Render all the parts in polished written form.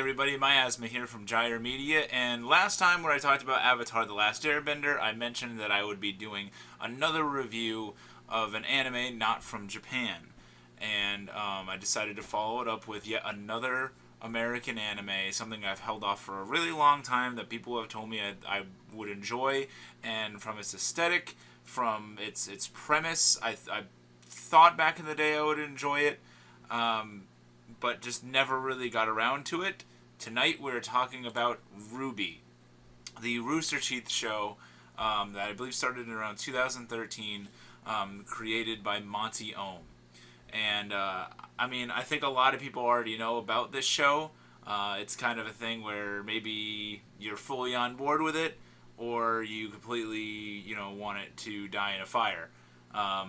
everybody, Miasma here from Gyre Media, and last time when I talked about Avatar: The Last Airbender, I mentioned that I would be doing another review of an anime not from Japan, and I decided to follow it up with yet another American anime, something I've held off for a really long time that people have told me I would enjoy, and from its aesthetic, from its premise, I thought back in the day I would enjoy it, but just never really got around to it. Tonight we're talking about RWBY, the Rooster Teeth show that I believe started in around 2013, created by Monty Ohm. And I think a lot of people already know about this show. It's kind of a thing where maybe you're fully on board with it, or you completely, want it to die in a fire. I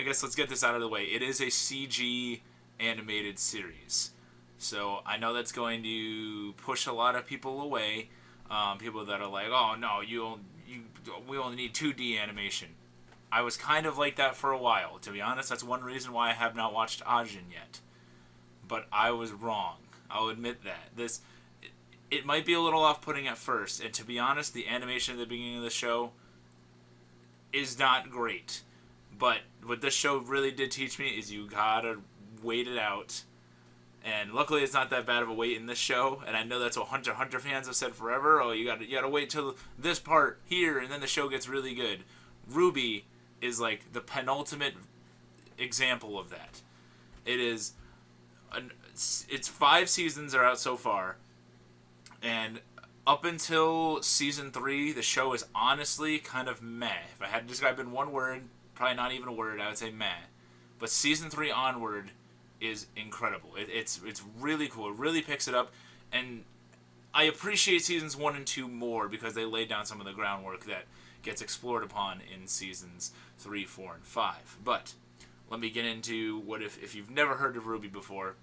guess let's get this out of the way. It is a CG animated series, so I know that's going to push a lot of people away. People that are like, "Oh no, we only need 2D animation." I was kind of like that for a while. To be honest, that's one reason why I have not watched Ajin yet. But I was wrong. I'll admit that. It might be a little off-putting at first, and to be honest, the animation at the beginning of the show is not great. But what this show really did teach me is you gotta wait it out. And luckily it's not that bad of a wait in this show. And I know that's what Hunter x Hunter fans have said forever. Oh, you gotta wait till this part here, and then the show gets really good. RWBY is like the penultimate example of that. It's 5 seasons are out so far, and up until season 3, the show is honestly kind of meh. If I had to describe it in one word, probably not even a word, I would say meh. But season 3 onward is incredible. It's really cool. It really picks it up, and I appreciate seasons 1 and 2 more because they laid down some of the groundwork that gets explored upon in seasons 3, 4, and 5. But let me get into what if you've never heard of RWBY before.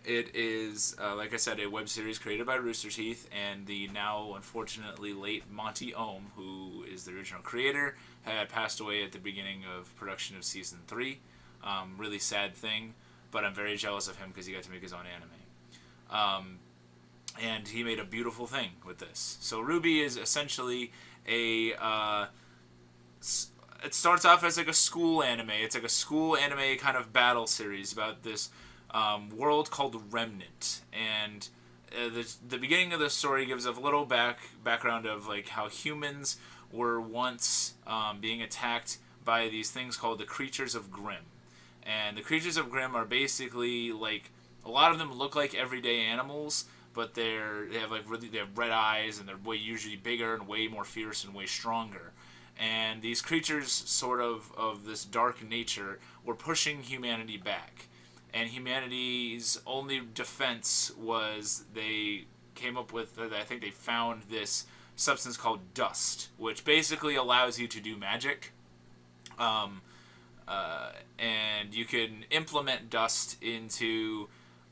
It is, like I said, a web series created by Rooster Teeth and the now unfortunately late Monty Ohm, who is the original creator, had passed away at the beginning of production of season 3. Really sad thing, but I'm very jealous of him because he got to make his own anime. And he made a beautiful thing with this. So RWBY is essentially it starts off as like a school anime. It's like a school anime kind of battle series about this world called Remnant. And the beginning of the story gives a little background of like how humans were once being attacked by these things called the Creatures of Grimm. And the Creatures of Grimm are basically like, a lot of them look like everyday animals, but they have red eyes, and they're way usually bigger and way more fierce and way stronger. And these creatures, sort of this dark nature, were pushing humanity back. And humanity's only defense was they came up with, I think they found this substance called dust, which basically allows you to do magic. And you can implement dust into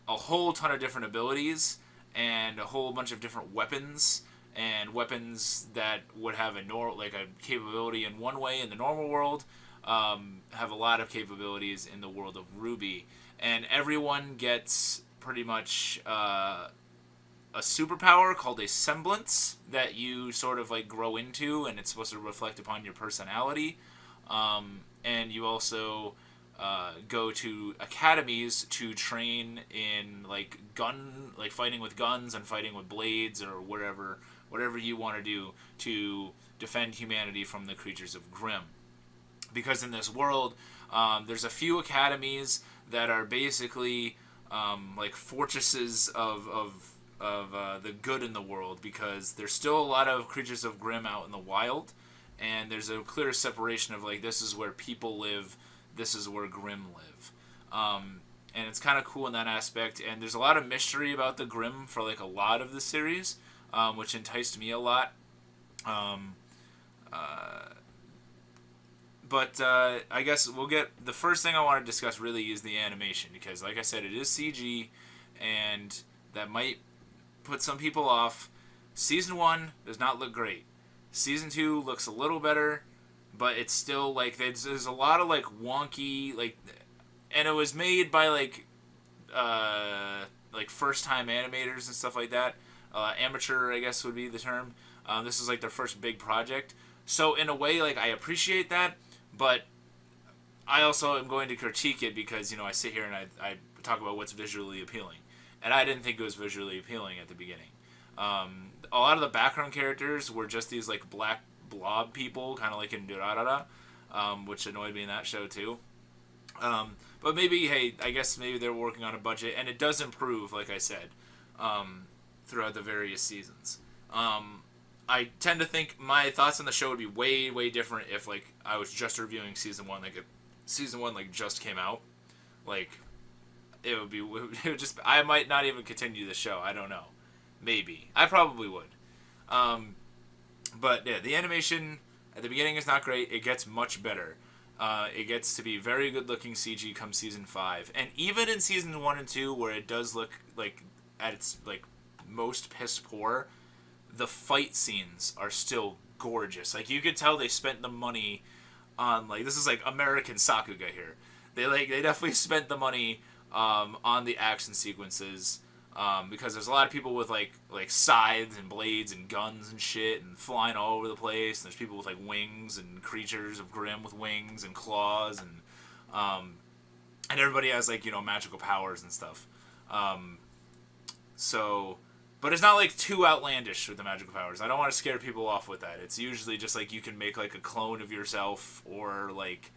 a whole ton of different abilities and a whole bunch of different weapons, and weapons that would have a capability in one way in the normal world have a lot of capabilities in the world of RWBY. And everyone gets pretty much a superpower called a semblance that you sort of like grow into, and it's supposed to reflect upon your personality. And you also go to academies to train in fighting with guns and fighting with blades or whatever you want to do to defend humanity from the Creatures of Grimm. Because in this world, there's a few academies that are basically like fortresses of the good in the world, because there's still a lot of Creatures of Grimm out in the wild, and there's a clear separation of like, this is where people live, this is where Grimm live. And it's kind of cool in that aspect, and there's a lot of mystery about the Grimm for like a lot of the series, which enticed me a lot. But I guess we'll get, the first thing I want to discuss really is the animation, because like I said, it is CG, and that might put some people off. Season 1 does not look great. Season 2 looks a little better, but it's still like, there's a lot of like wonky, like, and it was made by like like first time animators and stuff like that. Amateur, I guess would be the term. This is like their first big project. So in a way, like I appreciate that, but I also am going to critique it because I sit here and I talk about what's visually appealing, and I didn't think it was visually appealing at the beginning. A lot of the background characters were just these like black blob people, kind of like in Durarara, which annoyed me in that show too. But maybe, hey, I guess maybe they're working on a budget, and it does improve, like I said, throughout the various seasons. I tend to think my thoughts on the show would be way, way different if like I was just reviewing season one, like if season one like just came out, like it would just I might not even continue the show. I don't know, maybe I probably would. But yeah, the animation at the beginning is not great. It gets much better. It gets to be very good looking CG come season 5, and even in season 1 and 2, where it does look like at its like most piss poor, the fight scenes are still gorgeous. Like you could tell they spent the money on like this is like American Sakuga here. They definitely spent the money on the action sequences. Because there's a lot of people with like scythes and blades and guns and shit and flying all over the place. And there's people with like wings and creatures of Grimm with wings and claws and everybody has like magical powers and stuff. But it's not like too outlandish with the magical powers. I don't want to scare people off with that. It's usually just like you can make like a clone of yourself, or like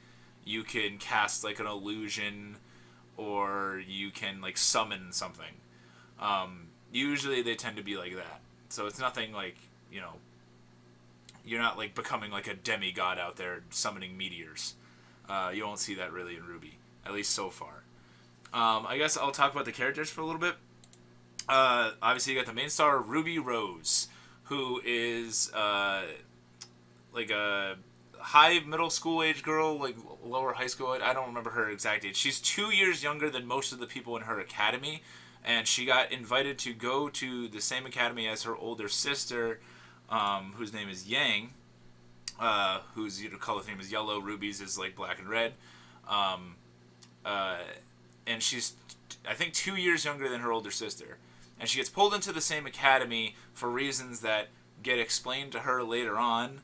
you can cast like an illusion, or you can like summon something. Usually they tend to be like that. So it's nothing like, you're not like becoming like a demigod out there summoning meteors. You won't see that really in RWBY, at least so far. I guess I'll talk about the characters for a little bit. Obviously you got the main star, Ruby Rose, who is, like a high middle school age girl, like lower high school age. I don't remember her exact age. She's 2 years younger than most of the people in her academy. And she got invited to go to the same academy as her older sister, whose name is Yang, whose color theme is yellow, Ruby's is like black and red. And she's, I think, 2 years younger than her older sister. And she gets pulled into the same academy for reasons that get explained to her later on.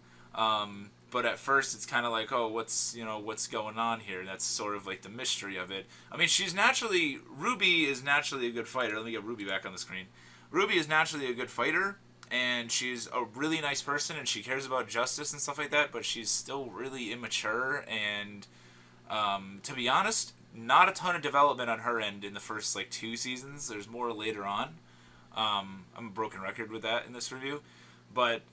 But at first it's kind of like, oh, what's going on here? That's sort of like the mystery of it. I mean, RWBY is naturally a good fighter. Let me get RWBY back on the screen. RWBY is naturally a good fighter, and she's a really nice person, and she cares about justice and stuff like that, but she's still really immature, and to be honest, not a ton of development on her end in the first like 2 seasons. There's more later on. I'm a broken record with that in this review, but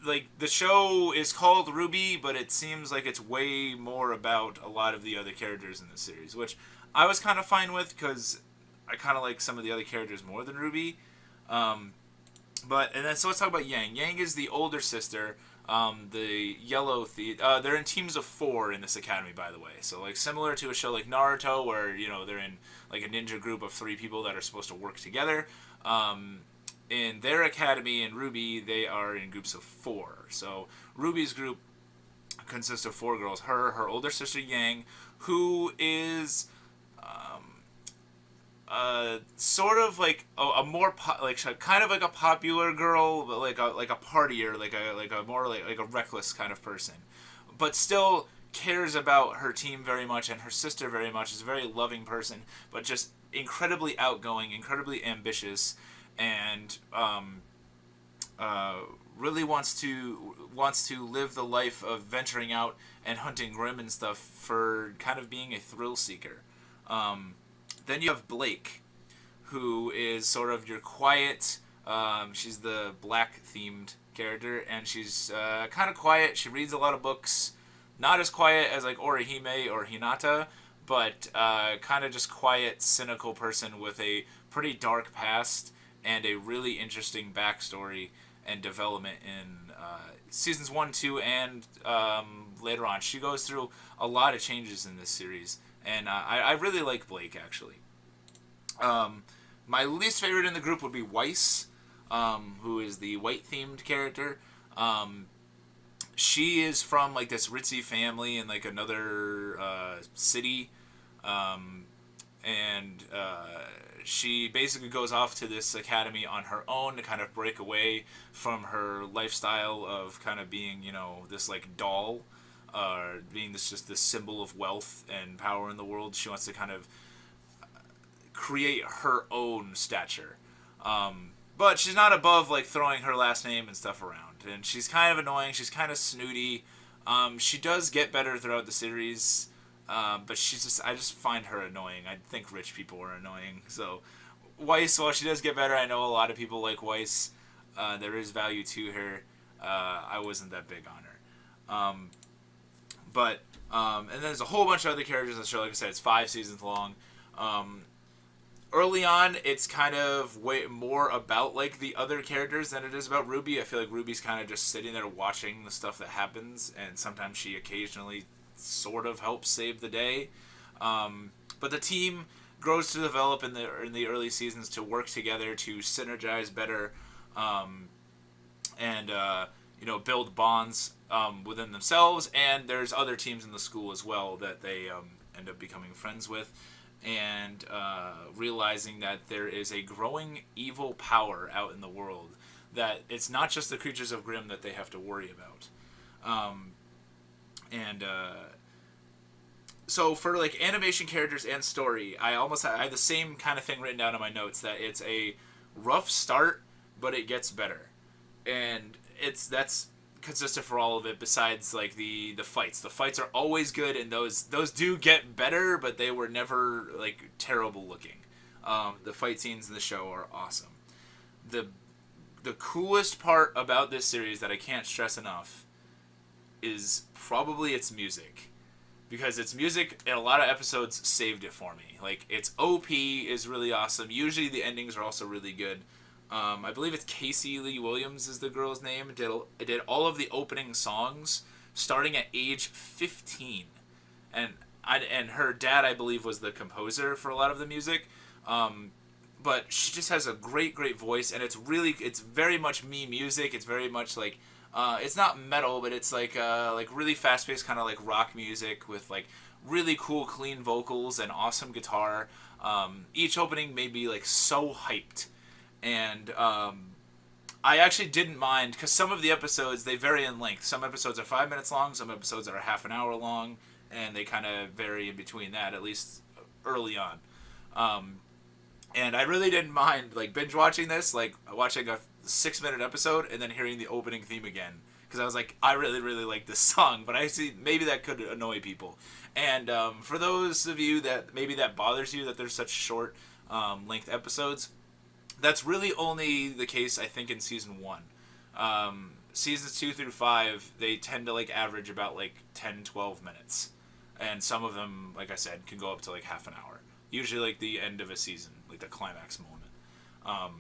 like the show is called RWBY, but it seems like it's way more about a lot of the other characters in the series, which I was kind of fine with because I kind of like some of the other characters more than RWBY. So let's talk about Yang. Yang is the older sister. The yellow they're in teams of 4 in this academy, by the way. So like similar to a show like Naruto, where they're in like a ninja group of 3 people that are supposed to work together. In their academy in RWBY, they are in groups of 4. So RWBY's group consists of 4 girls. Her older sister Yang, who is sort of like a more kind of like a popular girl, but like a partier, like a more like a reckless kind of person, but still cares about her team very much and her sister very much. Is a very loving person, but just incredibly outgoing, incredibly ambitious, and really wants to live the life of venturing out and hunting Grimm and stuff for kind of being a thrill seeker. Then you have Blake, who is sort of your quiet. She's the black themed character, and she's kind of quiet. She reads a lot of books. Not as quiet as like Orihime or Hinata, but kind of just quiet, cynical person with a pretty dark past and a really interesting backstory and development in seasons 1, 2, and later on. She goes through a lot of changes in this series, and I really like Blake, actually. My least favorite in the group would be Weiss, who is the white-themed character. She is from like this ritzy family in like another city, and she basically goes off to this academy on her own to kind of break away from her lifestyle of kind of being, this like doll, being this symbol of wealth and power in the world. She wants to kind of create her own stature. But she's not above like throwing her last name and stuff around. And she's kind of annoying. She's kind of snooty. She does get better throughout the series. But I just find her annoying. I think rich people are annoying. So Weiss, while she does get better, I know a lot of people like Weiss. There is value to her. I wasn't that big on her. And then there's a whole bunch of other characters in the show. Like I said, it's 5 seasons long. Early on, it's kind of way more about like the other characters than it is about Ruby. I feel like Ruby's kind of just sitting there watching the stuff that happens, and sometimes she occasionally sort of helps save the day. But the team grows to develop in the early seasons to work together to synergize better, and build bonds within themselves. And there's other teams in the school as well that they end up becoming friends with. And realizing that there is a growing evil power out in the world, that it's not just the creatures of Grimm that they have to worry about. So for like animation, characters, and story, I have the same kind of thing written down in my notes, that it's a rough start, but it gets better. And that's consistent for all of it, besides like the fights. The fights are always good, and those do get better, but they were never like terrible looking. The fight scenes in the show are awesome. The coolest part about this series that I can't stress enough is probably its music, because its music in a lot of episodes saved it for me. Like, its OP is really awesome. Usually the endings are also really good. I believe it's Casey Lee Williams is the girl's name. Did all of the opening songs starting at age 15, and her dad, I believe, was the composer for a lot of the music. But she just has a great voice, and it's very much me music. It's very much like it's not metal, but it's like really fast paced kind of like rock music with like really cool clean vocals and awesome guitar. Each opening made me like so hyped. And I actually didn't mind, because some of the episodes, they vary in length. Some episodes are 5 minutes long, some episodes are half an hour long, and they kind of vary in between that, at least early on. And I really didn't mind like binge watching this, like watching a 6-minute episode and then hearing the opening theme again, because I was like, I really like this song, but I see maybe that could annoy people. And for those of you that maybe that bothers you, that there's such short length episodes, that's really only the case, I think, in season 1. Seasons 2 through 5, they tend to like average about like 10-12 minutes, and some of them, like I said, can go up to like half an hour. Usually like the end of a season, like the climax moment.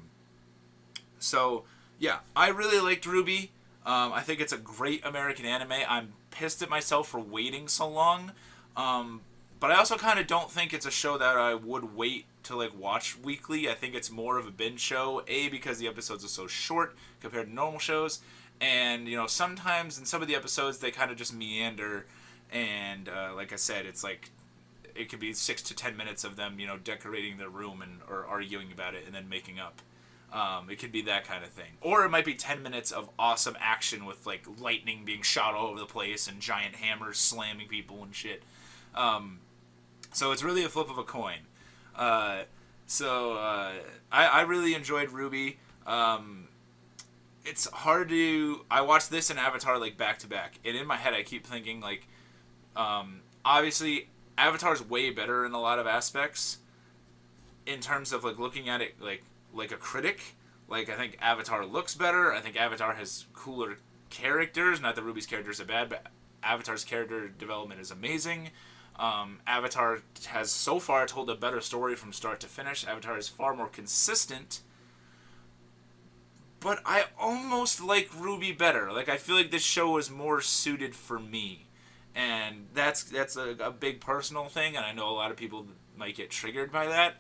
So yeah, I really liked RWBY. I think it's a great American anime. I'm pissed at myself for waiting so long, but I also kind of don't think it's a show that I would wait to like watch weekly. I think it's more of a binge show, because the episodes are so short compared to normal shows, and sometimes in some of the episodes they kind of just meander, and like I said, it's like it could be 6 to 10 minutes of them decorating their room or arguing about it and then making up. It could be that kind of thing, or it might be 10 minutes of awesome action with like lightning being shot all over the place and giant hammers slamming people and shit. So it's really a flip of a coin. I really enjoyed RWBY. It's hard to... I watched this and Avatar like back to back, and in my head I keep thinking like, obviously Avatar's way better in a lot of aspects in terms of like looking at it like a critic. Like, I think Avatar looks better. I think Avatar has cooler characters. Not that RWBY's characters are bad, but Avatar's character development is amazing. Avatar has so far told a better story from start to finish. Avatar is far more consistent, but I almost like RWBY better. Like, I feel like this show is more suited for me, and that's a big personal thing, and I know a lot of people might get triggered by that.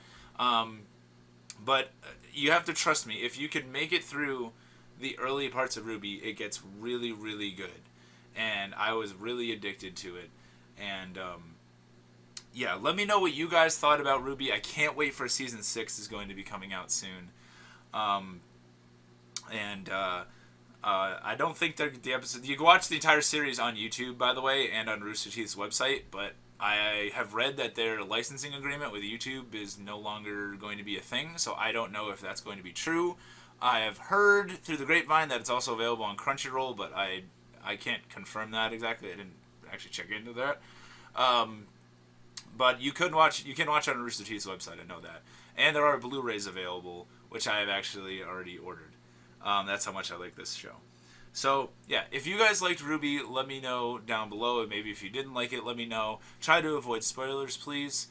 But you have to trust me. If you can make it through the early parts of RWBY, it gets really, really good, and I was really addicted to it. And yeah, let me know what you guys thought about RWBY. I can't wait for season 6 is going to be coming out soon. Um, and I don't think the episode. You can watch the entire series on YouTube, by the way, and on Rooster Teeth's website. But I have read that their licensing agreement with YouTube is no longer going to be a thing, so I don't know if that's going to be true. I have heard through the grapevine that it's also available on Crunchyroll, but I can't confirm that exactly. I didn't actually check into that. Um, but you can watch on Rooster Teeth's website. I know that, and there are Blu-rays available, which I have actually already ordered. That's how much I like this show. So, yeah, if you guys liked RWBY, let me know down below. And maybe if you didn't like it, let me know. Try to avoid spoilers, please.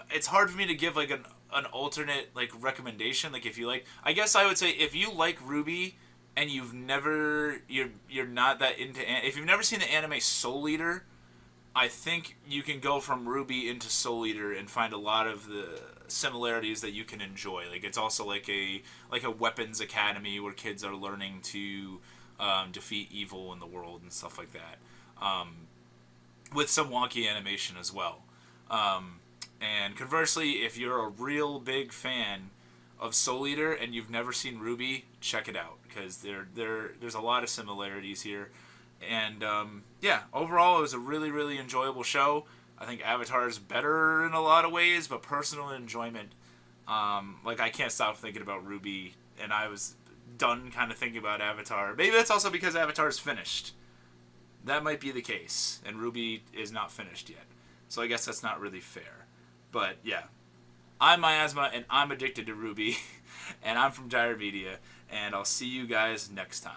It's hard for me to give, like, an alternate, like, recommendation. Like, if you like... I guess I would say if you like RWBY and you've never... You're not that into... If you've never seen the anime Soul Eater, I think you can go from RWBY into Soul Eater and find a lot of the similarities that you can enjoy. Like, it's also like a weapons academy where kids are learning to defeat evil in the world and stuff like that, with some wonky animation as well. And conversely, if you're a real big fan of Soul Eater and you've never seen RWBY, check it out, because there's a lot of similarities here. And yeah, overall it was a really, really enjoyable show. I think Avatar is better in a lot of ways, but personal enjoyment, like, I can't stop thinking about RWBY, and I was done kind of thinking about Avatar. Maybe that's also because Avatar is finished. That might be the case, and RWBY is not finished yet. So I guess that's not really fair. But yeah, I'm Miasma, and I'm addicted to RWBY, and I'm from Dire Media, and I'll see you guys next time.